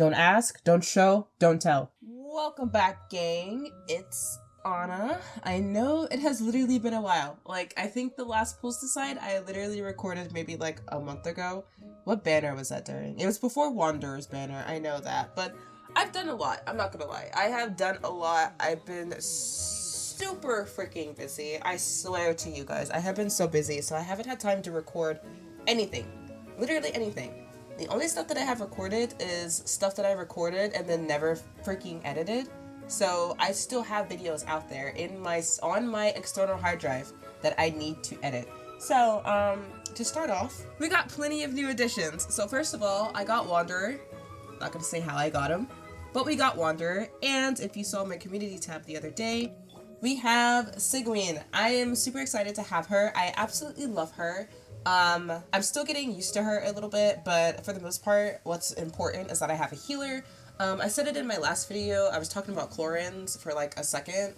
Don't ask, don't show, don't tell. Welcome back, gang. It's Anna. I know it has literally been a while. Like, I think the last Pulse Decide I literally recorded maybe like a month ago. What banner was that during? It was before Wanderer's banner, I know that. But I've done a lot, I'm not gonna lie. I have done a lot. I've been super freaking busy. I swear to you guys, I have been so busy, so I haven't had time to record anything. Literally anything. The only stuff that I have recorded is stuff that I recorded and then never freaking edited. So I still have videos out there on my external hard drive that I need to edit. So to start off, we got plenty of new additions. So first of all, I got Wanderer. Not gonna say how I got him, but we got Wanderer. And if you saw my community tab the other day, we have Sigwin. I am super excited to have her. I absolutely love her. I'm still getting used to her a little bit, but for the most part, what's important is that I have a healer. I said it in my last video. I was talking about Chlorins for like a second,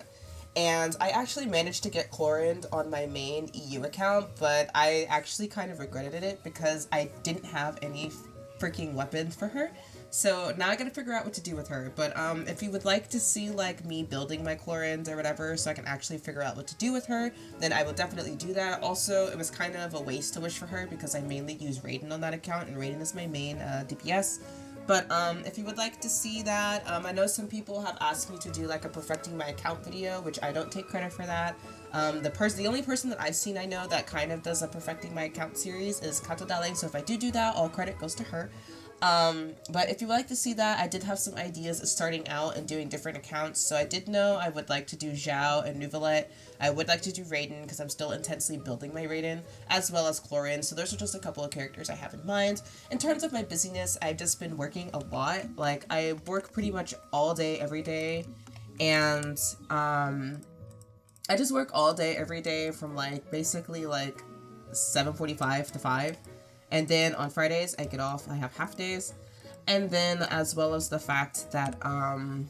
and I actually managed to get Chlorined on my main EU account, but I actually kind of regretted it because I didn't have any freaking weapons for her. So now I gotta figure out what to do with her. But if you would like to see like me building my Chlorins or whatever so I can actually figure out what to do with her, then I will definitely do that. Also, it was kind of a waste to wish for her because I mainly use Raiden on that account, and Raiden is my main DPS. But if you would like to see that, I know some people have asked me to do like a perfecting my account video, which I don't take credit for that. The only person that I've seen I know that kind of does a perfecting my account series is Kato Dale, so if I do that, all credit goes to her. But if you would like to see that, I did have some ideas of starting out and doing different accounts. So I did know I would like to do Zhao and Nuvalet. I would like to do Raiden because I'm still intensely building my Raiden, as well as Chlorin. So those are just a couple of characters I have in mind. In terms of my busyness, I've just been working a lot. Like, I work pretty much all day, every day. And, I just work all day, every day from like, basically like 7:45 to 5. And then on Fridays, I get off, I have half days. And then as well as the fact that on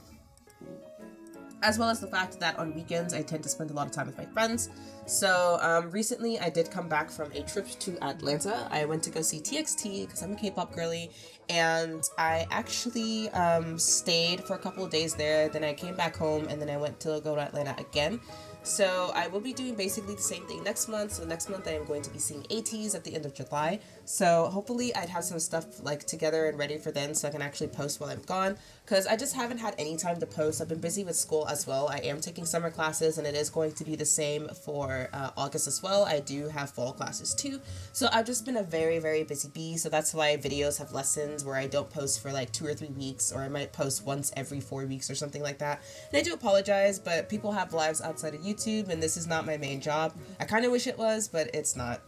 weekends, I tend to spend a lot of time with my friends. So recently I did come back from a trip to Atlanta. I went to go see TXT because I'm a K-pop girly. And I actually stayed for a couple of days there. Then I came back home and then I went to go to Atlanta again. So I will be doing basically the same thing next month. So next month I am going to be seeing ATs at the end of July. So hopefully I'd have some stuff like together and ready for then so I can actually post while I'm gone. Because I just haven't had any time to post. I've been busy with school as well. I am taking summer classes and it is going to be the same for August as well. I do have fall classes too. So I've just been a very, very busy bee. So that's why videos have lessons where I don't post for like 2 or 3 weeks, or I might post once every 4 weeks or something like that. And I do apologize, but people have lives outside of YouTube and this is not my main job. I kind of wish it was, but it's not.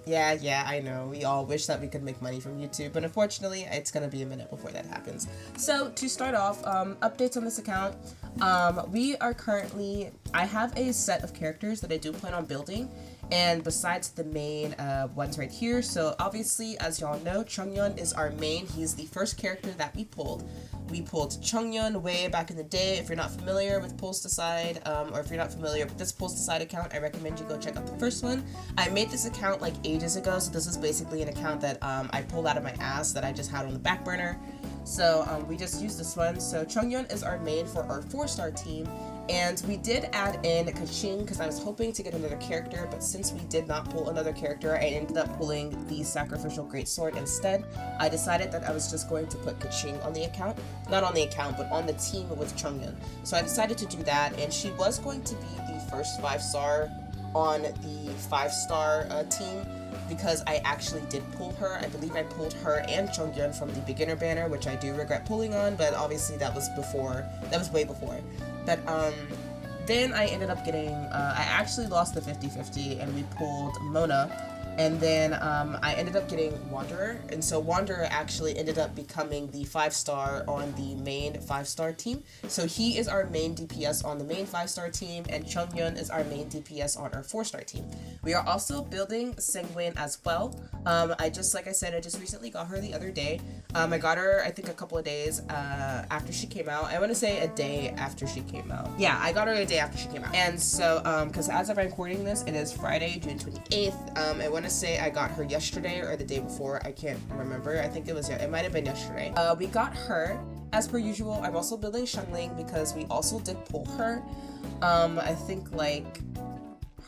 Yeah, I know. We all wish that we could make money from YouTube, but unfortunately, it's gonna be a minute before that happens. So, to start off, updates on this account. I have a set of characters that I do plan on building, and besides the main ones right here, so obviously, as y'all know, Chongyun is our main. He's the first character that we pulled. We pulled Chongyun way back in the day. If you're not familiar with Pulse Decide, or if you're not familiar with this Pulse Decide account, I recommend you go check out the first one. I made this account like ages ago, so this is basically an account that I pulled out of my ass that I just had on the back burner. So we just used this one. So Chongyun is our main for our 4-star team. And we did add in Kaching because I was hoping to get another character, but since we did not pull another character, I ended up pulling the Sacrificial Greatsword instead. I decided that I was just going to put Kaching on the account. Not on the account, but on the team with Chongyun. So I decided to do that, and she was going to be the first 5-star on the 5-star team because I actually did pull her. I believe I pulled her and Chongyun from the beginner banner, which I do regret pulling on, but obviously that was way before. But then I ended up getting, I actually lost the 50-50 and we pulled Mona. And then I ended up getting Wanderer, and so Wanderer actually ended up becoming the 5-star on the main 5-star team. So he is our main DPS on the main 5-star team, and Chongyun is our main DPS on our 4-star team. We are also building Sigwin as well. Like I said, I just recently got her the other day. I got her, I think, a couple of days after she came out. I want to say a day after she came out. Yeah, I got her a day after she came out. And so, because as of recording this, it is Friday, June 28th. I want to say I got her yesterday or the day before. I can't remember. I think it might have been yesterday. We got her. As per usual, I'm also building Xiangling because we also did pull her. I think like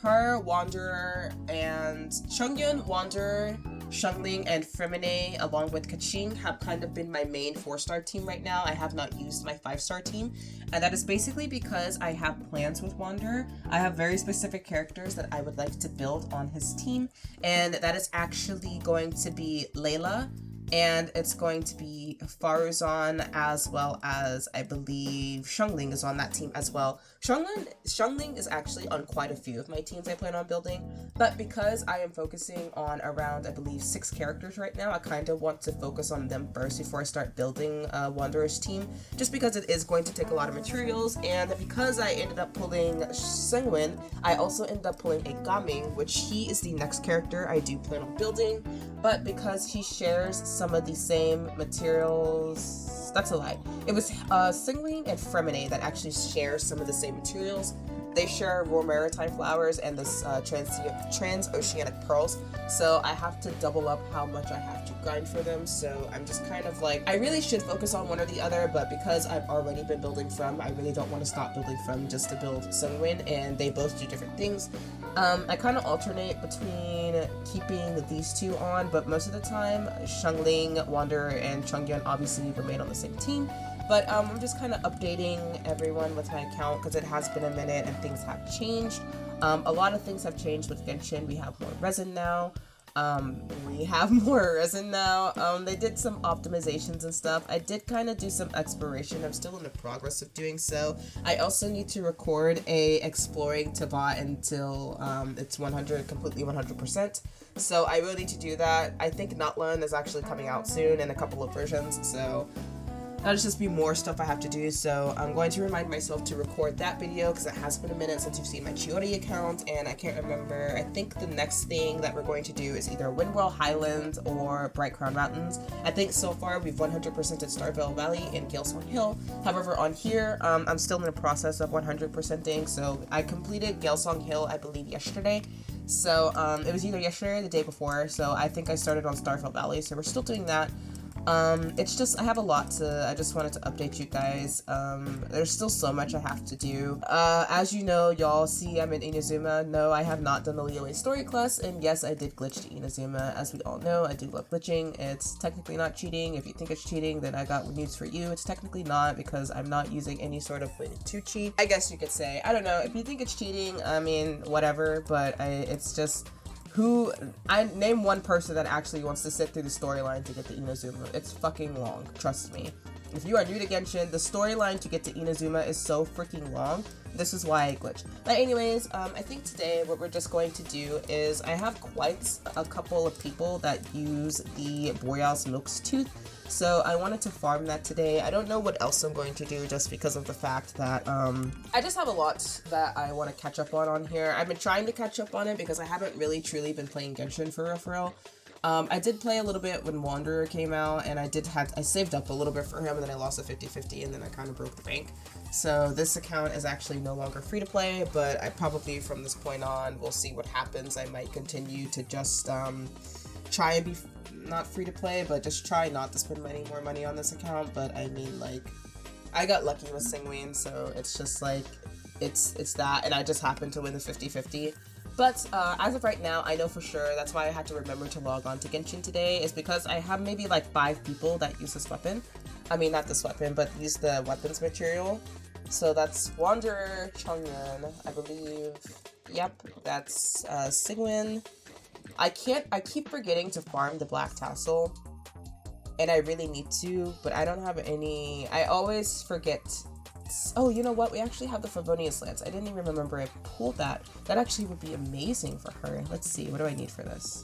her, Wanderer, and Chongyun, Wanderer, Xiangling, and Femine, along with Kaching, have kind of been my main 4-star team right now. I have not used my 5-star team, and that is basically because I have plans with Wanderer. I have very specific characters that I would like to build on his team, and that is actually going to be Layla, and it's going to be Faruzan, as well as I believe Xiangling is on that team as well. Xiangling is actually on quite a few of my teams I plan on building, but because I am focusing on around, I believe, 6 characters right now, I kind of want to focus on them first before I start building Wanderer's team, just because it is going to take a lot of materials. And because I ended up pulling Sengwin, I also ended up pulling a Gaming, which he is the next character I do plan on building, but because he shares some of the same materials, that's a lie. It was Singling and Fremine that actually share some of the same materials. They share raw maritime flowers and this transoceanic pearls, so I have to double up how much I have to grind for them. So I'm just kind of like, I really should focus on one or the other, but because I've already been building From, I really don't want to stop building From just to build Sungwin, and they both do different things. I kind of alternate between keeping these two on, but most of the time Xiangling, Wanderer, and Chongyun obviously remain on the same team. But I'm just kind of updating everyone with my account because it has been a minute and things have changed. A lot of things have changed with Genshin. We have more resin now. They did some optimizations and stuff. I did kind of do some exploration. I'm still in the progress of doing so. I also need to record a exploring Tabat until it's completely 100%. So I will need to do that. I think Nutland is actually coming out soon in a couple of versions, so that'll just be more stuff I have to do. So I'm going to remind myself to record that video because it has been a minute since you've seen my Chiori account, and I can't remember. I think the next thing that we're going to do is either Windwell Highlands or Bright Crown Mountains. I think so far we've 100%ed Starvale Valley and Galesong Hill. However, on here, I'm still in the process of 100%ing. So I completed Galesong Hill, I believe, yesterday. So it was either yesterday or the day before. So I think I started on Starvale Valley. So we're still doing that. It's just, I have a lot I just wanted to update you guys. There's still so much I have to do. As you know, y'all see I'm in Inazuma. No, I have not done the Liyue story quest, and yes, I did glitch to Inazuma. As we all know, I do love glitching. It's technically not cheating. If you think it's cheating, then I got news for you. It's technically not, because I'm not using any sort of way to cheat, I guess you could say. I don't know, if you think it's cheating, I mean, whatever, but it's just, I name one person that actually wants to sit through the storyline to get to Inazuma. It's fucking long, trust me. If you are new to Genshin, the storyline to get to Inazuma is so freaking long. This is why I glitched. But anyways, I think today what we're just going to do is, I have quite a couple of people that use the Borealis Milk's Tooth, so I wanted to farm that today. I don't know what else I'm going to do just because of the fact that I just have a lot that I want to catch up on here. I've been trying to catch up on it because I haven't really truly been playing Genshin for real. I did play a little bit when Wanderer came out, and I saved up a little bit for him, and then I lost a 50-50, and then I kind of broke the bank. So this account is actually no longer free to play, but I probably from this point on, we'll see what happens. I might continue to just try and be not free to play, but just try not to spend more money on this account. But I mean, like, I got lucky with Singween, so it's just like, it's that, and I just happened to win the 50-50. But as of right now, I know for sure, that's why I had to remember to log on to Genshin today, is because I have maybe like 5 people that use this weapon. I mean, not this weapon, but use the weapons material. So that's Wanderer, Chongyun, I believe. Yep, that's Sigwin. I keep forgetting to farm the Black Tassel, and I really need to, but I don't have any. I always forget. Oh, you know what? We actually have the Favonius Lance. I didn't even remember I pulled that. That actually would be amazing for her. Let's see. What do I need for this?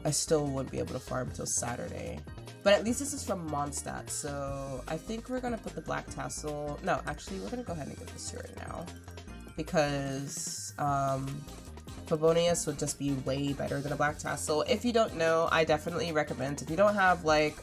I still wouldn't be able to farm until Saturday. But at least this is from Mondstadt, so I think we're going to put the Black Tassel. No, actually, we're going to go ahead and get this here right now. Because Favonius would just be way better than a Black Tassel. If you don't know, I definitely recommend, if you don't have like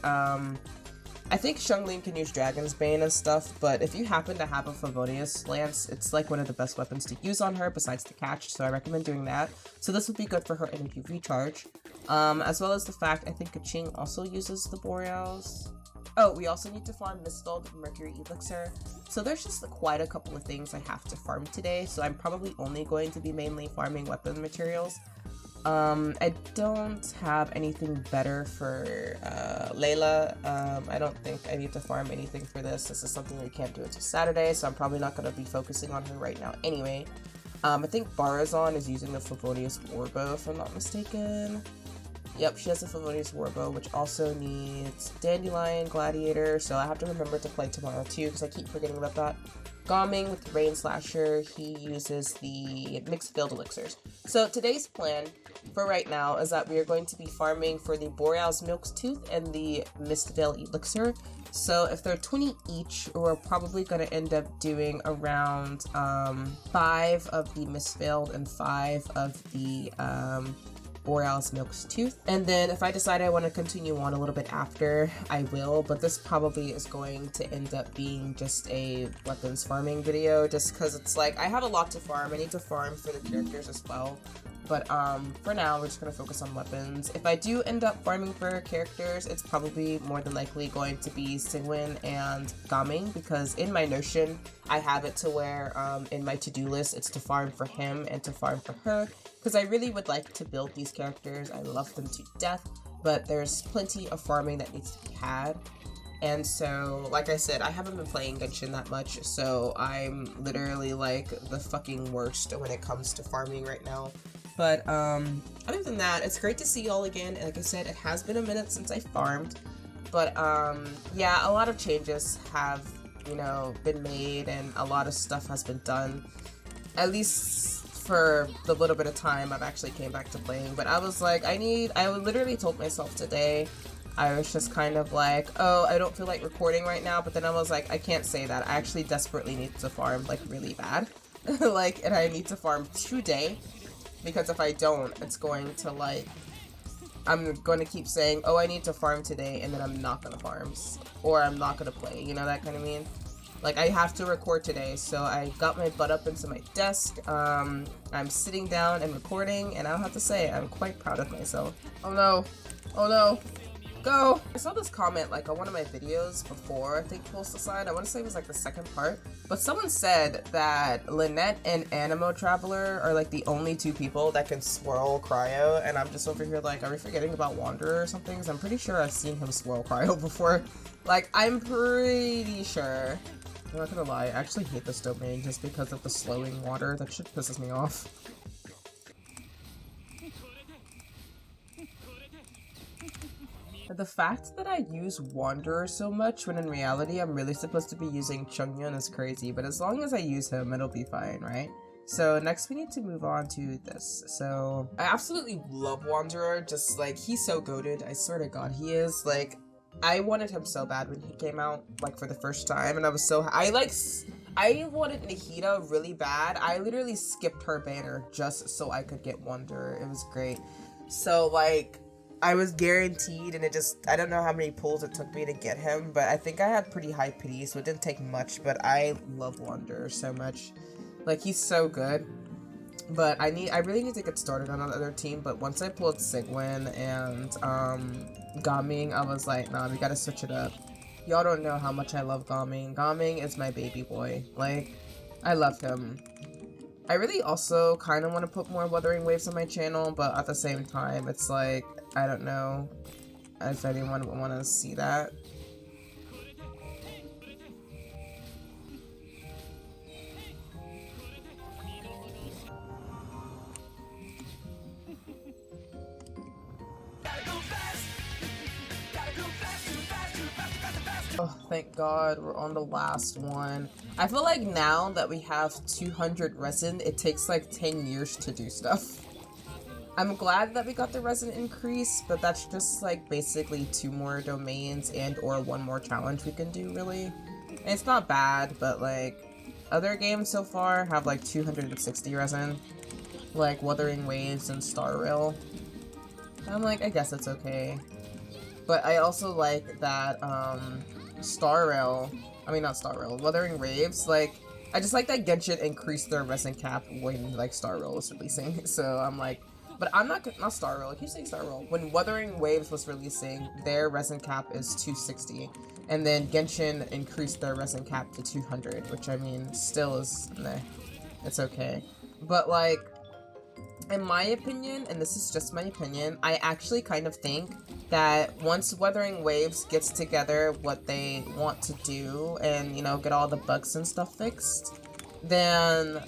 I think Xiangling can use Dragon's Bane and stuff, but if you happen to have a Favonius Lance, it's like one of the best weapons to use on her besides the catch, so I recommend doing that. So this would be good for her energy recharge. As well as the fact I think Kaching also uses the Boreals. Oh, we also need to farm Mistalled Mercury Elixir. So there's just quite a couple of things I have to farm today, so I'm probably only going to be mainly farming weapon materials. I don't have anything better for Layla. I don't think I need to farm anything for this. This is something we can't do until Saturday, so I'm probably not going to be focusing on her right now anyway. I think Barazon is using the Favonius Warbow, if I'm not mistaken. Yep, she has a Favonius Warbow, which also needs Dandelion, Gladiator, so I have to remember to play tomorrow too, because I keep forgetting about that. Gaming with the Rain Slasher, he uses the Mixed Field Elixirs. So today's plan for right now is that we are going to be farming for the Boreal's Milk's Tooth and the Mistveil Elixir. So if they're 20 each, we're probably going to end up doing around 5 of the Mistveiled and 5 of the Boreal's Milk's Tooth. And then if I decide I want to continue on a little bit after, I will, but this probably is going to end up being just a weapons farming video, just because it's like I have a lot to farm. I need to farm for the characters as well. But for now, we're just going to focus on weapons. If I do end up farming for characters, it's probably more than likely going to be Sigwin and Gaming, because in my Notion, I have it to where in my to-do list, it's to farm for him and to farm for her, because I really would like to build these characters. I love them to death, but there's plenty of farming that needs to be had. And so, like I said, I haven't been playing Genshin that much, so I'm literally like the fucking worst when it comes to farming right now. But other than that, it's great to see y'all again. And like I said, it has been a minute since I farmed. But yeah, a lot of changes have, you know, been made and a lot of stuff has been done. At least for the little bit of time I've actually came back to playing. But I was like, I literally told myself today, I was just kind of like, oh, I don't feel like recording right now. But then I was like, I can't say that. I actually desperately need to farm like really bad. Like, and I need to farm today. Because if I don't, it's going to like, I'm going to keep saying, oh, I need to farm today, and then I'm not going to farm, or I'm not going to play, you know, that kind of mean? Like, I have to record today, so I got my butt up into my desk, I'm sitting down and recording, and I'll have to say, I'm quite proud of myself. Oh no, oh no. Go! I saw this comment like on one of my videos before I think Pulse Aside. I want to say it was like the second part. But someone said that Lynette and Animo Traveler are like the only 2 people that can swirl cryo. And I'm just over here like, are we forgetting about Wanderer or something? Because I'm pretty sure I've seen him swirl cryo before. Like, I'm pretty sure. I'm not gonna lie, I actually hate this domain just because of the slowing water. That shit pisses me off. The fact that I use Wanderer so much when in reality I'm really supposed to be using Chungyun is crazy, but as long as I use him, it'll be fine, right? So next we need to move on to this. So I absolutely love Wanderer, just like he's so goated, I swear to god he is. Like, I wanted him so bad when he came out, like for the first time, and I was so I wanted Nahida really bad. I literally skipped her banner just so I could get Wanderer. It was great. So like, I was guaranteed, and I don't know how many pulls it took me to get him, but I think I had pretty high pity, so it didn't take much, but I love Wanderer so much. Like, he's so good. But I really need to get started on another team, but once I pulled Sigwin and, Gaming, I was like, nah, we gotta switch it up. Y'all don't know how much I love Gaming. Gaming is my baby boy. Like, I love him. I really also kind of want to put more Wuthering Waves on my channel, but at the same time, it's like, I don't know if anyone would want to see that. Oh, thank god, we're on the last one. I feel like now that we have 200 resin, it takes like 10 years to do stuff. I'm glad that we got the resin increase, but that's just like basically 2 more domains and or 1 more challenge we can do, really. And it's not bad, but like other games so far have like 260 resin, like Wuthering Waves and Star Rail. I'm like, I guess it's okay. But I also like that Wuthering Waves, like, I just like that Genshin increased their resin cap when, like, Star Rail was releasing, so I'm like, but I'm not Star Rail, I keep saying Star Rail. When Wuthering Waves was releasing, their resin cap is 260, and then Genshin increased their resin cap to 200, which, I mean, still is, meh, it's okay. But, like, in my opinion, and this is just my opinion, I actually kind of think that once Wuthering Waves gets together what they want to do and, you know, get all the bugs and stuff fixed, then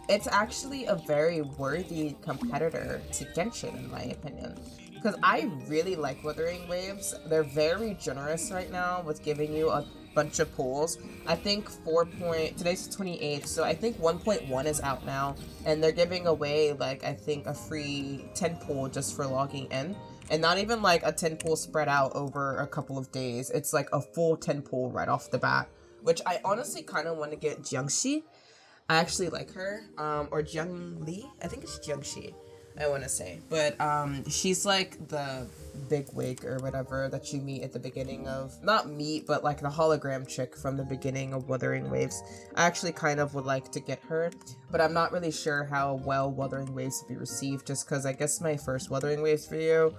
it's actually a very worthy competitor to Genshin, in my opinion. Because I really like Wuthering Waves. They're very generous right now with giving you a bunch of pools. I think today's the 28th, so I think 1.1 is out now, and they're giving away, like, I think a free 10 pool just for logging in. And not even like a 10 pool spread out over a couple of days. It's like a full 10 pool right off the bat, which I honestly kind of want to get Jiangxi. I actually like her, or Jiangli. I think it's Jiangxi, I want to say. But she's like the big wig or whatever that you meet at the beginning of, not meet, but like the hologram chick from the beginning of Wuthering Waves. I actually kind of would like to get her, but I'm not really sure how well Wuthering Waves will be received, just because I guess my first Wuthering Waves video,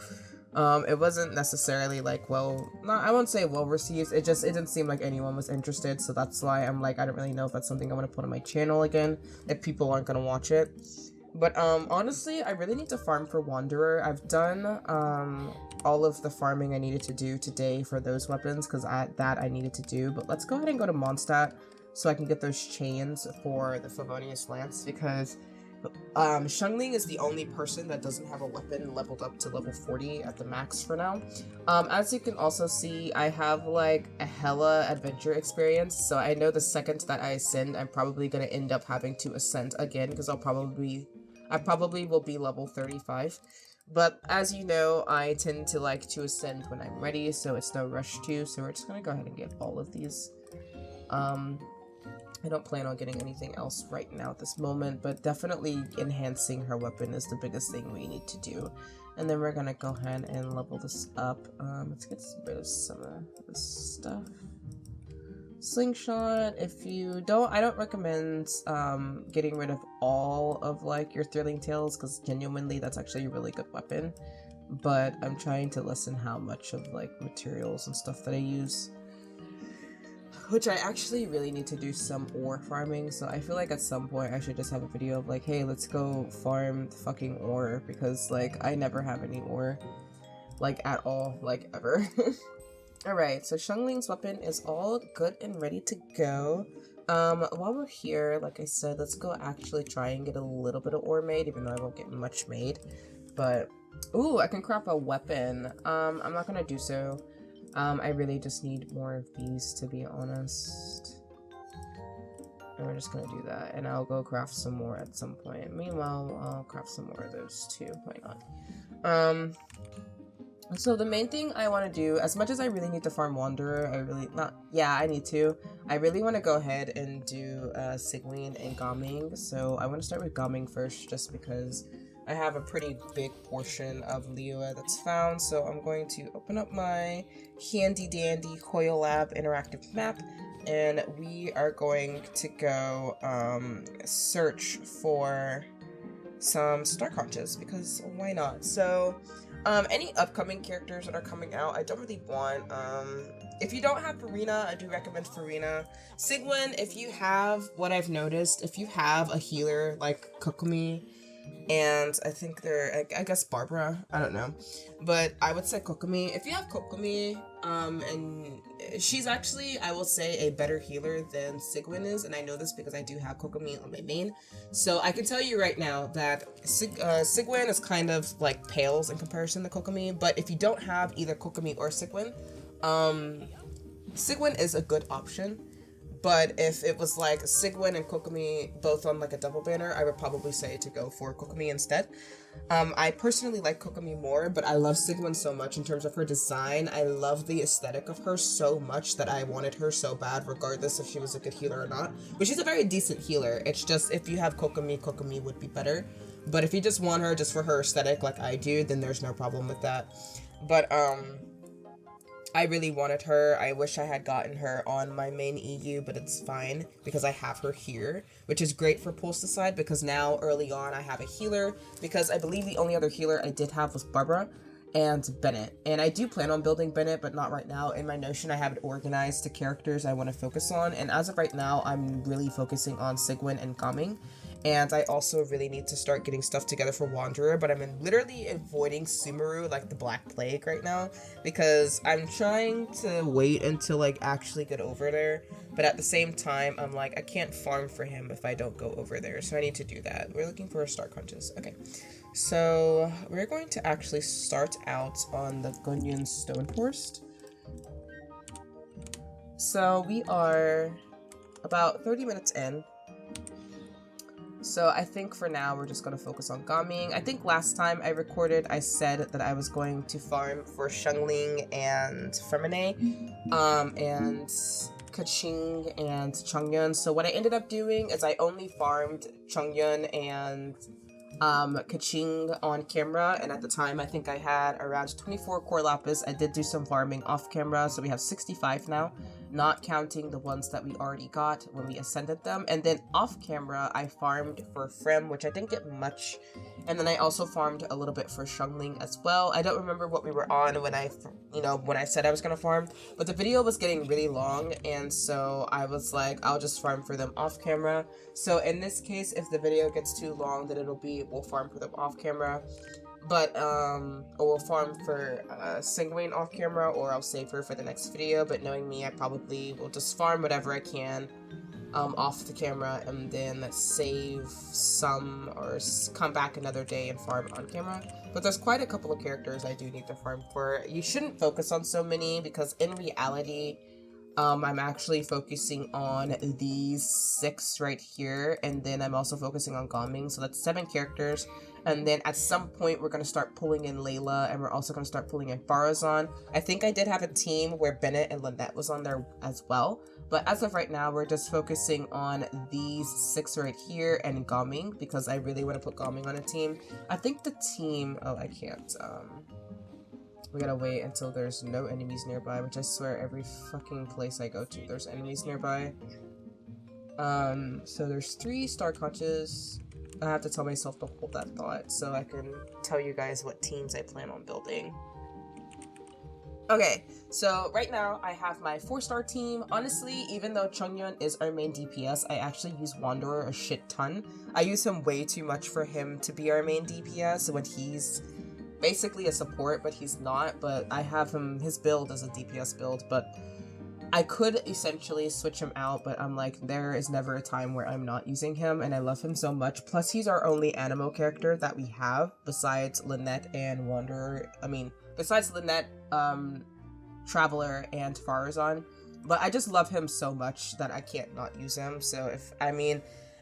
it wasn't necessarily like I won't say well received, it didn't seem like anyone was interested, so that's why I'm like, I don't really know if that's something I want to put on my channel again, if people aren't gonna watch it. But honestly, I really need to farm for Wanderer. I've done all of the farming I needed to do today for those weapons, because I needed to do, but let's go ahead and go to Mondstadt so I can get those chains for the Favonius Lance, because Xiangling is the only person that doesn't have a weapon leveled up to level 40 at the max for now. As you can also see, I have like a hella adventure experience, so I know the second that I ascend, I'm probably going to end up having to ascend again, because I probably will be level 35. But as you know, I tend to like to ascend when I'm ready, so it's no rush to, so we're just going to go ahead and get all of these. I don't plan on getting anything else right now at this moment, but definitely enhancing her weapon is the biggest thing we need to do. And then we're gonna go ahead and level this up. Let's get rid of some of this stuff. Slingshot, I don't recommend getting rid of all of like your Thrilling Tales, because genuinely that's actually a really good weapon. But I'm trying to lessen how much of like materials and stuff that I use. Which I actually really need to do some ore farming, so I feel like at some point I should just have a video of like, hey, let's go farm the fucking ore, because like I never have any ore, like at all, like ever. Alright, so Xiangling's weapon is all good and ready to go. While we're here, like I said, let's go actually try and get a little bit of ore made, even though I won't get much made. But, ooh, I can craft a weapon. I'm not gonna do so. I really just need more of these, to be honest. And we're just gonna do that, and I'll go craft some more at some point. Meanwhile, I'll craft some more of those too, why not? So the main thing I want to do, as much as I really need to farm Wanderer, I need to. I really want to go ahead and do Sigwine and Gaming, so I want to start with Gaming first, just because I have a pretty big portion of Liyue that's found, so I'm going to open up my handy dandy Hoyle Lab interactive map, and we are going to go search for some star conches, because why not? So any upcoming characters that are coming out, I don't really want. If you don't have Farina, I do recommend Farina. Sigwin, if you have, what I've noticed, if you have a healer like Kokomi, and I think I guess Barbara, I don't know, but I would say Kokomi. If you have Kokomi, and she's actually, I will say, a better healer than Sigwin is, and I know this because I do have Kokomi on my main, so I can tell you right now that Sigwin is kind of like pales in comparison to Kokomi, but if you don't have either Kokomi or Sigwin, Sigwin is a good option. But if it was like Sigwin and Kokomi both on like a double banner, I would probably say to go for Kokomi instead. I personally like Kokomi more, but I love Sigwin so much in terms of her design. I love the aesthetic of her so much that I wanted her so bad, regardless if she was a good healer or not. But she's a very decent healer. It's just, if you have Kokomi, Kokomi would be better. But if you just want her just for her aesthetic like I do, then there's no problem with that. But, I really wanted her. I wish I had gotten her on my main EU, but it's fine because I have her here, which is great for Pulsticide because now early on I have a healer, because I believe the only other healer I did have was Barbara and Bennett. And I do plan on building Bennett, but not right now. In my Notion, I have it organized to characters I want to focus on. And as of right now, I'm really focusing on Sigwin and Gaming. And I also really need to start getting stuff together for Wanderer, but I'm literally avoiding Sumeru like the Black Plague right now because I'm trying to wait until like actually get over there. But at the same time, I'm like, I can't farm for him if I don't go over there, so I need to do that. We're looking for Star Crunches. Okay, so we're going to actually start out on the Gunyan Stoneforest. So we are about 30 minutes in. So I think for now we're just going to focus on Gaming. I think last time I recorded I said that I was going to farm for Xiangling and Femine, and Keqing and Chongyun. So what I ended up doing is I only farmed Chongyun and Keqing on camera, and at the time I think I had around 24 core lapis. I did do some farming off camera, so we have 65 now, not counting the ones that we already got when we ascended them. And then off camera I farmed for Frem, which I didn't get much, and then I also farmed a little bit for Xiangling as well. I don't remember what we were on when I said I was gonna farm, but the video was getting really long, and so I was like, I'll just farm for them off camera. So in this case, if the video gets too long, then we'll farm for them off camera. But, or we'll farm for Sigwin off camera, or I'll save her for the next video. But knowing me, I probably will just farm whatever I can off the camera, and then save some, or come back another day and farm on camera. But there's quite a couple of characters I do need to farm for. You shouldn't focus on so many, because in reality, I'm actually focusing on these 6 right here, and then I'm also focusing on Gaming, so that's 7 characters. And then at some point we're going to start pulling in Layla, and we're also going to start pulling in Farazan. I think I did have a team where Bennett and Lynette was on there as well, but as of right now we're just focusing on these 6 right here and Gaming, because I really want to put Gaming on a team. I think the team, oh, I can't, we gotta wait until there's no enemies nearby, which I swear every fucking place I go to there's enemies nearby. So there's 3 star conches. I have to tell myself to hold that thought so I can tell you guys what teams I plan on building. Okay, so right now I have my 4-star team. Honestly, even though Chongyun is our main DPS, I actually use Wanderer a shit ton. I use him way too much for him to be our main DPS when he's basically a support, but he's not. But I have him, his build is a DPS build, but I could essentially switch him out, but I'm like, there is never a time where I'm not using him, and I love him so much. Plus, he's our only Animo character that we have, besides Lynette and Wanderer. I mean, besides Lynette, Traveler, and Farazan. But I just love him so much that I can't not use him. So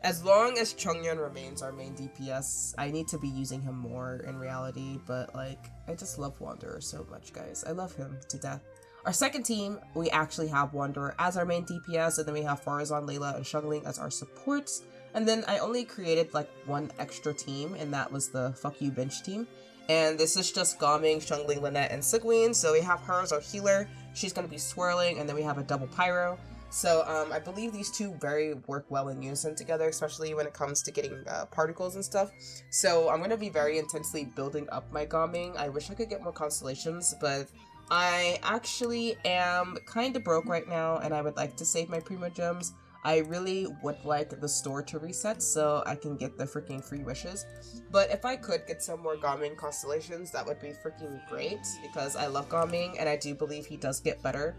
as long as Chongyun remains our main DPS, I need to be using him more in reality. But like, I just love Wanderer so much, guys. I love him to death. Our second team, we actually have Wanderer as our main DPS, and then we have Farazan, Layla, and Xiangling as our supports. And then I only created like 1 extra team, and that was the Fuck You Bench team. And this is just Gaming, Xiangling, Lynette, and Sigwin. So we have her as our healer. She's going to be swirling, and then we have a double pyro. So I believe these two work well in unison together, especially when it comes to getting particles and stuff. So I'm going to be very intensely building up my Gaming. I wish I could get more constellations, but I actually am kind of broke right now, and I would like to save my Primo Gems. I really would like the store to reset so I can get the freaking free wishes. But if I could get some more Gaming constellations, that would be freaking great, because I love Gaming, and I do believe he does get better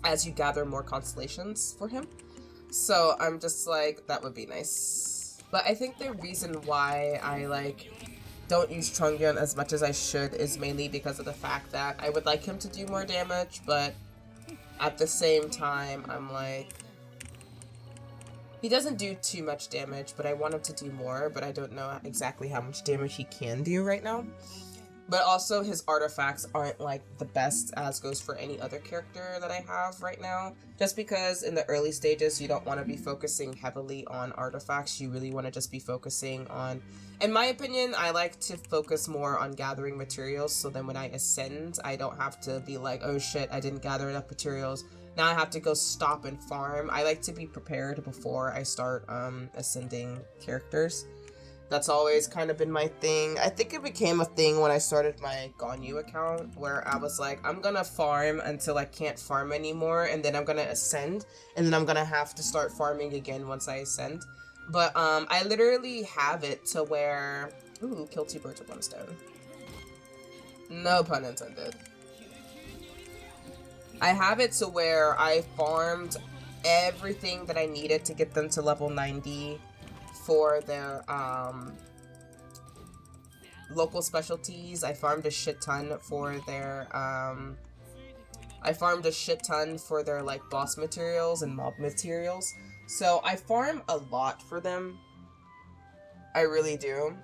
as you gather more constellations for him. So I'm just like, that would be nice. But I think the reason why I don't use Chongyun as much as I should is mainly because of the fact that I would like him to do more damage, but at the same time, I'm like, he doesn't do too much damage, but I want him to do more, but I don't know exactly how much damage he can do right now. But also his artifacts aren't like the best, as goes for any other character that I have right now. Just because in the early stages you don't want to be focusing heavily on artifacts, you really want to just be focusing on, in my opinion, I like to focus more on gathering materials, so then when I ascend, I don't have to be like, oh shit, I didn't gather enough materials, now I have to go stop and farm. I like to be prepared before I start ascending characters. That's always kind of been my thing. I think it became a thing when I started my Ganyu account, where I was like, I'm gonna farm until I can't farm anymore, and then I'm gonna ascend, and then I'm gonna have to start farming again once I ascend. But I literally have it to where, ooh, kill 2 birds with 1 stone. No pun intended. I have it to where I farmed everything that I needed to get them to level 90 for their local specialties. I farmed a shit ton for their like boss materials and mob materials. So I farm a lot for them. I really do.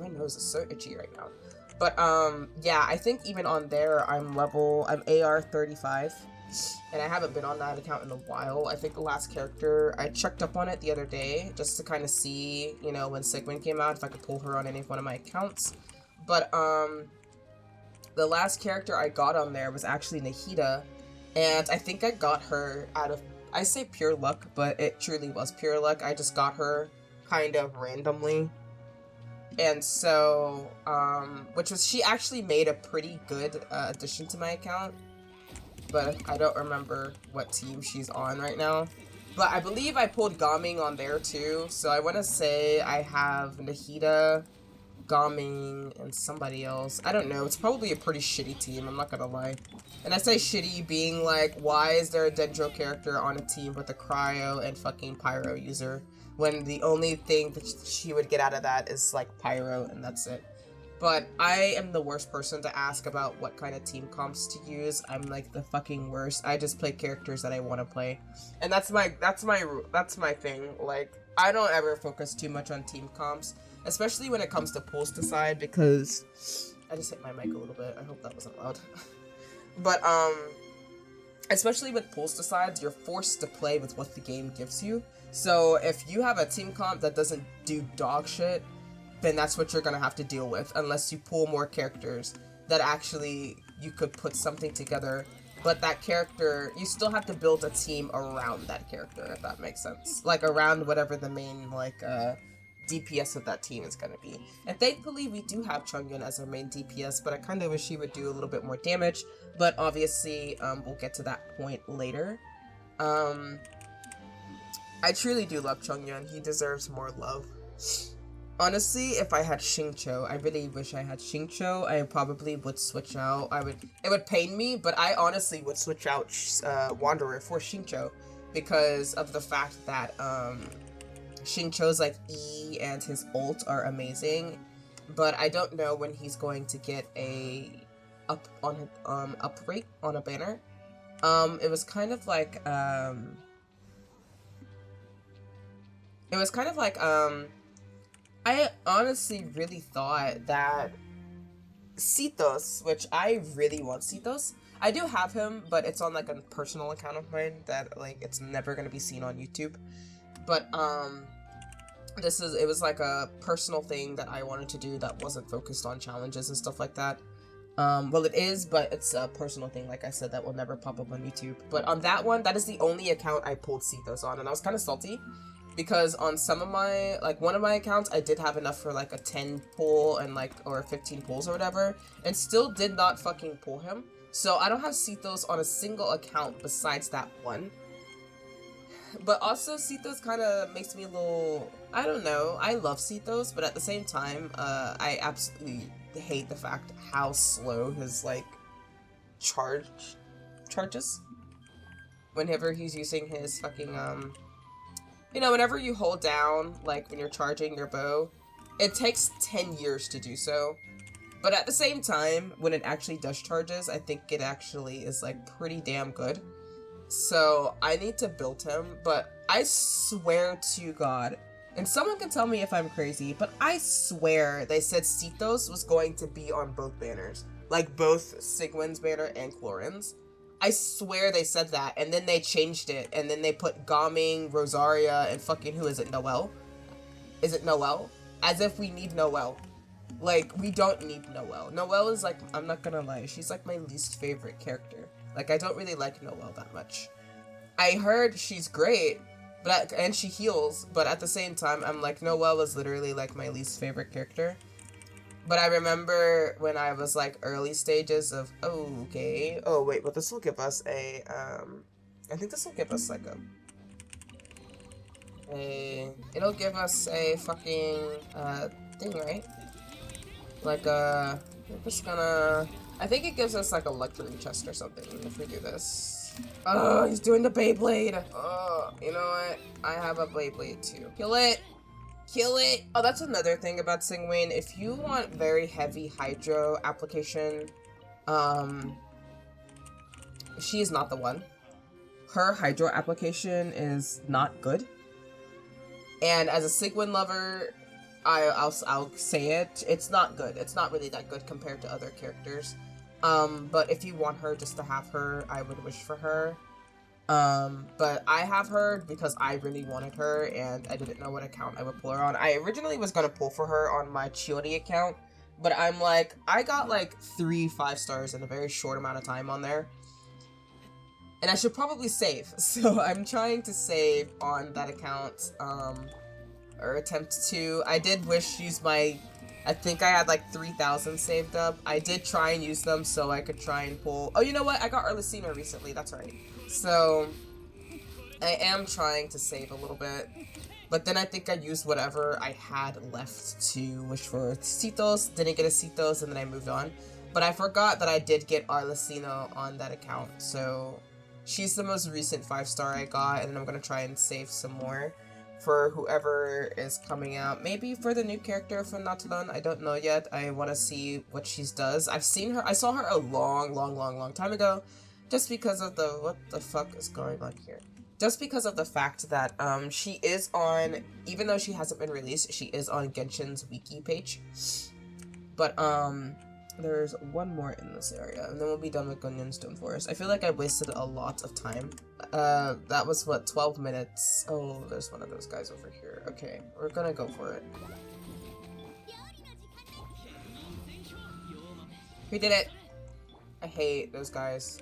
My nose is so itchy right now. But yeah, I think even on there I'm AR 35. And I haven't been on that account in a while. I think the last character, I checked up on it the other day just to kind of see, you know, when Sigmund came out, if I could pull her on any one of my accounts. But the last character I got on there was actually Nahida, and I think I got her out of, I say pure luck, but it truly was pure luck. I just got her kind of randomly. And so, she actually made a pretty good addition to my account. But I don't remember what team she's on right now. But I believe I pulled Gaming on there too, so I want to say I have Nahida, Gaming, and somebody else. I don't know, it's probably a pretty shitty team, I'm not gonna lie. And I say shitty being like, why is there a Dendro character on a team with a Cryo and fucking Pyro user, when the only thing that she would get out of that is like Pyro, and that's it. But I am the worst person to ask about what kind of team comps to use. I'm like the fucking worst. I just play characters that I want to play. And that's my thing. Like, I don't ever focus too much on team comps, especially when it comes to pulls decide, because I just hit my mic a little bit. I hope that wasn't loud. But especially with pulls decides, you're forced to play with what the game gives you. So if you have a team comp that doesn't do dog shit, then that's what you're gonna have to deal with, unless you pull more characters that actually you could put something together. But that character, you still have to build a team around that character, if that makes sense. Like, around whatever the main, like, DPS of that team is gonna be. And thankfully, we do have Chongyun as our main DPS, but I kind of wish she would do a little bit more damage. But obviously, we'll get to that point later. I truly do love Chongyun. He deserves more love. Honestly, if I had Xingqiu, I really wish I had Xingqiu. I probably would switch out. It would pain me, but I honestly would switch out Wanderer for Xingqiu, because of the fact that Xingqiu's like E and his ult are amazing, but I don't know when he's going to get a up rate on a banner. It was kind of like I honestly really thought that Citos, which I really want Citos. I do have him, but it's on like a personal account of mine that like it's never gonna be seen on YouTube. But it was like a personal thing that I wanted to do that wasn't focused on challenges and stuff like that. Well, it is, but it's a personal thing, like I said, that will never pop up on YouTube. But on that one, that is the only account I pulled Citos on, and I was kind of salty. Because on some of my, like one of my accounts, I did have enough for like a 10 pull and like, or 15 pulls or whatever, and still did not fucking pull him. So I don't have Citos on a single account besides that one. But also Citos kind of makes me a little, I don't know, I love Citos, but at the same time, I absolutely hate the fact how slow his like charges. Whenever he's using his fucking, you know, whenever you hold down, like, when you're charging your bow, it takes 10 years to do so. But at the same time, when it actually does charges, I think it actually is, like, pretty damn good. So, I need to build him, but I swear to God, And someone can tell me if I'm crazy, but I swear they said Cetos was going to be on both banners. Like both Sigwin's banner and Clorin's. I swear they said that, and then they changed it, and then they put Gaming, Rosaria, and fucking, who is it, Noelle? Is it Noelle? As if we need Noelle. Like, we don't need Noelle. Noelle is like, I'm not gonna lie, she's like my least favorite character. Like, I don't really like Noelle that much. I heard she's great, and she heals, but at the same time, I'm like, Noelle is literally like my least favorite character. But I remember when I was like early stages of, oh, okay. Oh, wait, but this will give us a, I think this will give us like it'll give us a fucking, thing, right? Like, we're just gonna, I think it gives us like a luxury chest or something if we do this. Oh, he's doing the Beyblade. Oh, you know what? I have a Beyblade too. Kill it. Kill it! Oh, that's another thing about Sigwin. If you want very heavy hydro application, she is not the one. Her hydro application is not good. And as a Sigwin lover, I'll say it, it's not good. It's not really that good compared to other characters. But if you want her just to have her, I would wish for her. But I have her because I really wanted her and I didn't know what account I would pull her on. I originally was gonna pull for her on my Chiori account, but I'm like, I got like 3 5-stars in a very short amount of time on there. And I should probably save, so I'm trying to save on that account, or attempt to. I did wish use my, I think I had like 3,000 saved up. I did try and use them so I could try and pull, oh, you know what, I got Arlecina recently, that's right. So, I am trying to save a little bit, but then I think I used whatever I had left to wish for Cetos, didn't get a Cetos, and then I moved on. But I forgot that I did get Arlecina on that account, so she's the most recent 5-star I got, and then I'm going to try and save some more for whoever is coming out. Maybe for the new character from Natulon, I don't know yet. I want to see what she does. I've seen her, I saw her a long time ago. Just because of the, what the fuck is going on here? Just because of the fact that, she is on, even though she hasn't been released, she is on Genshin's wiki page. But, there's one more in this area, and then we'll be done with Gunyan Stone Forest. I feel like I wasted a lot of time. That was, what, 12 minutes? Oh, there's one of those guys over here. Okay, we're gonna go for it. We did it! I hate those guys.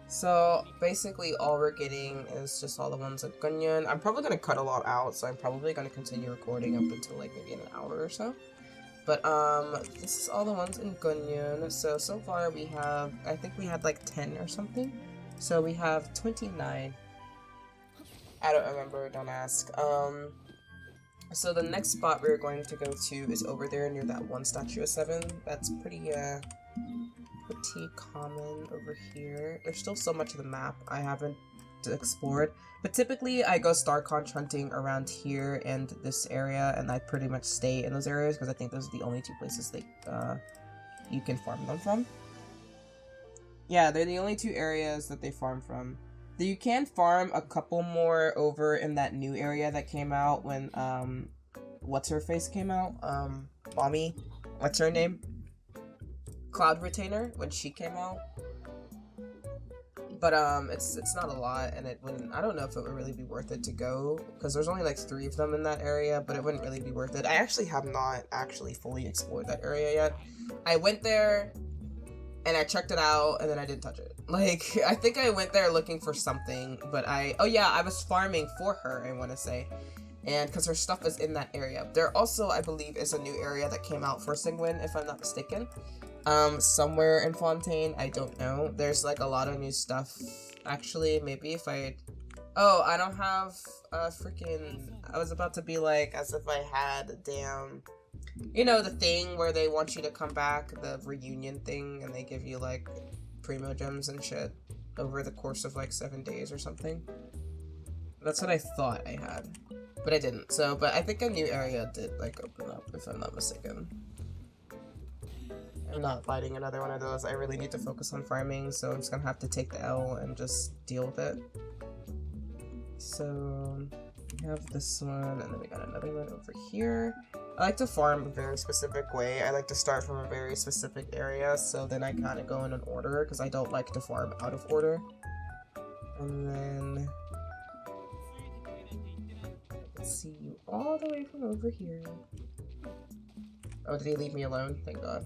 So, basically all we're getting is just all the ones at Gunyan. I'm probably going to cut a lot out, so I'm probably going to continue recording up until like maybe an hour or so. But, this is all the ones in Gunyan. So far we have, I think we had like 10 or something. So we have 29. I don't remember, don't ask. So the next spot we're going to go to is over there near that one statue of 7. That's pretty common over here. There's still so much of the map I haven't explored, but typically I go star conch hunting around here and this area, and I pretty much stay in those areas because I think those are the only 2 places that you can farm them from. Yeah, they're the only 2 areas that they farm from. You can farm a couple more over in that new area that came out when what's her face came out, Mommy, what's her name? Cloud Retainer, when she came out. But it's not a lot, and it wouldn't, I don't know if it would really be worth it to go, because there's only like 3 of them in that area, but it wouldn't really be worth it. I actually have not actually fully explored that area yet. I went there and I checked it out and then I didn't touch it. Like, I think I went there looking for something, but oh yeah, I was farming for her, I want to say. And because her stuff is in that area. There also, I believe, is a new area that came out for Sigwin, if I'm not mistaken. Somewhere in Fontaine, I don't know. There's like a lot of new stuff. Actually, maybe if I... Oh, I don't have freaking... I was about to be like, as if I had a damn... You know, the thing where they want you to come back, the reunion thing, and they give you like primo gems and shit over the course of like 7 days or something. That's what I thought I had, but I didn't. So, but I think a new area did like open up, if I'm not mistaken. I'm not fighting another one of those. I really need to focus on farming, so I'm just gonna have to take the L and just deal with it. So, We have this one, and then we got another one over here. I like to farm a very specific way. I like to start from a very specific area, so then I kind of go in an order, because I don't like to farm out of order. And then I can see you all the way from over here. Oh, did he leave me alone? Thank God.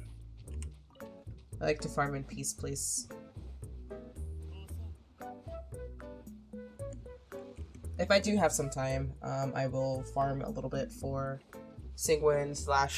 I like to farm in peace, please. If I do have some time, I will farm a little bit for Sigwin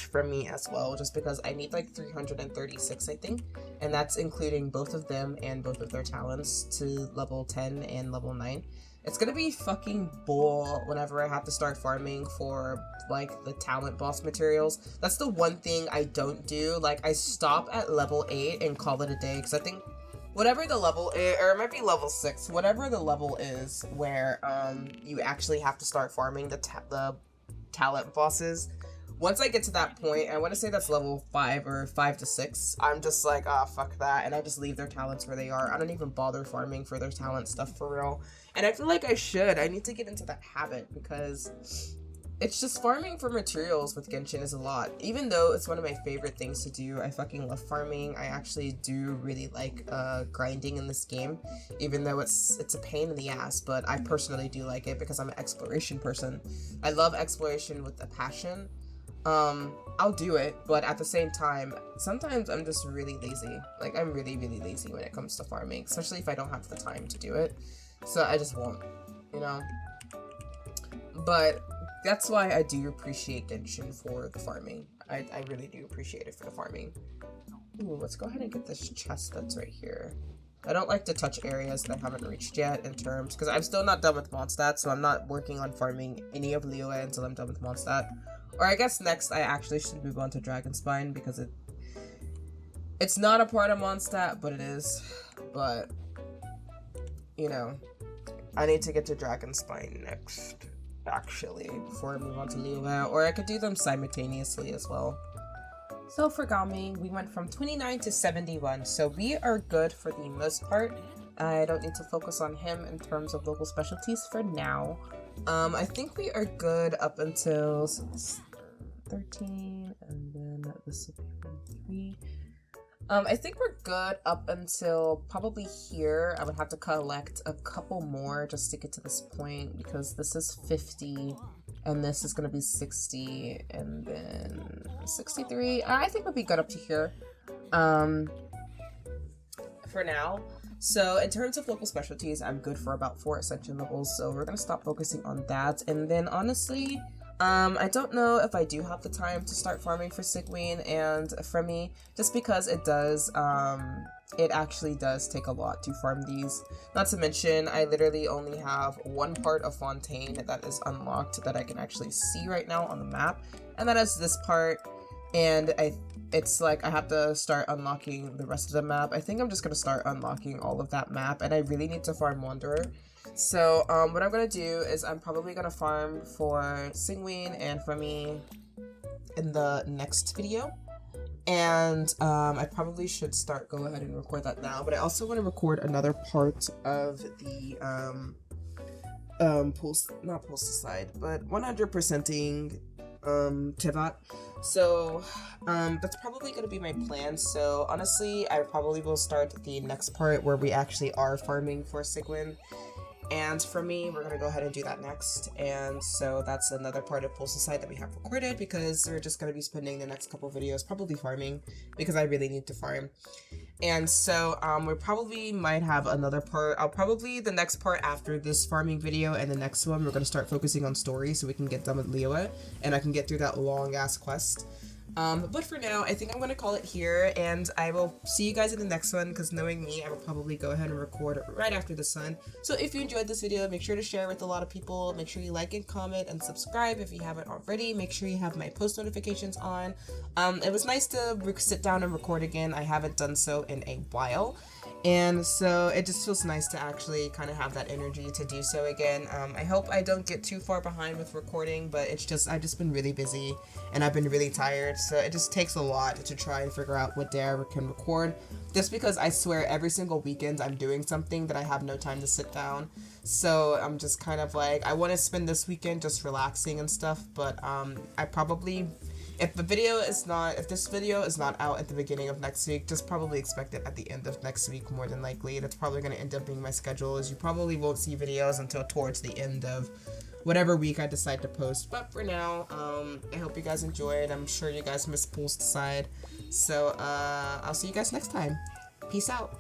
/ for me as well, just because I need like 336, I think, and that's including both of them and both of their talents to level 10 and level 9. It's gonna be fucking bull whenever I have to start farming for like the talent boss materials. That's the one thing I don't do. Like, I stop at level 8 and call it a day, because I think whatever the level is, or it might be level 6, whatever the level is where you actually have to start farming the talent bosses. Once I get to that point, I want to say that's level 5 or 5 to 6, I'm just like, ah, fuck that, and I just leave their talents where they are. I don't even bother farming for their talent stuff for real. And I feel like I should. I need to get into that habit, because it's just farming for materials with Genshin is a lot. Even though it's one of my favorite things to do, I fucking love farming. I actually do really like grinding in this game, even though it's a pain in the ass, but I personally do like it because I'm an exploration person. I love exploration with a passion. I'll do it, but at the same time, sometimes I'm just really lazy. Like, I'm really, really lazy when it comes to farming, especially if I don't have the time to do it. So I just won't, you know? But that's why I do appreciate Genshin for the farming. I really do appreciate it for the farming. Ooh, let's go ahead and get this chest that's right here. I don't like to touch areas that I haven't reached yet in terms, because I'm still not done with Mondstadt, so I'm not working on farming any of Liyue until I'm done with Mondstadt. Or I guess next I actually should move on to Dragonspine, because it's not a part of Mondstadt, but it is. But, you know, I need to get to Dragonspine next, actually, before I move on to Liyue, or I could do them simultaneously as well. So for Gami, we went from 29 to 71, so we are good for the most part. I don't need to focus on him in terms of local specialties for now. I think we are good up until 13, and then this will be 3. I think we're good up until probably here. I would have to collect a couple more just to get to this point, because this is 50, and this is going to be 60, and then 63. I think we'll be good up to here for now. So in terms of local specialties, I'm good for about 4 ascension levels, so we're going to stop focusing on that. And then honestly, I don't know if I do have the time to start farming for Sigwin and for me, just because it does, it actually does take a lot to farm these. Not to mention, I literally only have one part of Fontaine that is unlocked that I can actually see right now on the map, and that is this part. And it's like I have to start unlocking the rest of the map. I think I'm just gonna start unlocking all of that map, and I really need to farm Wanderer. So what I'm gonna do is I'm probably gonna farm for Sigwin and for me in the next video. And I probably should go ahead and record that now, but I also want to record another part of the not Pulse-Decide, but 100%ing Tivat. So that's probably going to be my plan. So honestly, I probably will start the next part where we actually are farming for Sigwin. And for me, we're going to go ahead and do that next. And so that's another part of Pulse-Decide that we have recorded, because we're just going to be spending the next couple videos probably farming, because I really need to farm. And so we probably might have another part. The next part after this farming video and the next one, we're going to start focusing on story so we can get done with Liyue and I can get through that long ass quest. But for now, I think I'm going to call it here, and I will see you guys in the next one, because knowing me, I will probably go ahead and record right after this one. So if you enjoyed this video, make sure to share with a lot of people. Make sure you like and comment and subscribe if you haven't already. Make sure you have my post notifications on. It was nice to sit down and record again. I haven't done so in a while. And so it just feels nice to actually kind of have that energy to do so again. I hope I don't get too far behind with recording, but I've just been really busy and I've been really tired, so it just takes a lot to try and figure out what day I can record, just because I swear every single weekend I'm doing something that I have no time to sit down. So I'm just kind of like, I want to spend this weekend just relaxing and stuff, but I probably, if this video is not out at the beginning of next week, just probably expect it at the end of next week more than likely. That's probably going to end up being my schedule, as you probably won't see videos until towards the end of whatever week I decide to post. But for now, I hope you guys enjoyed. I'm sure you guys missed Pools Decide. So I'll see you guys next time. Peace out.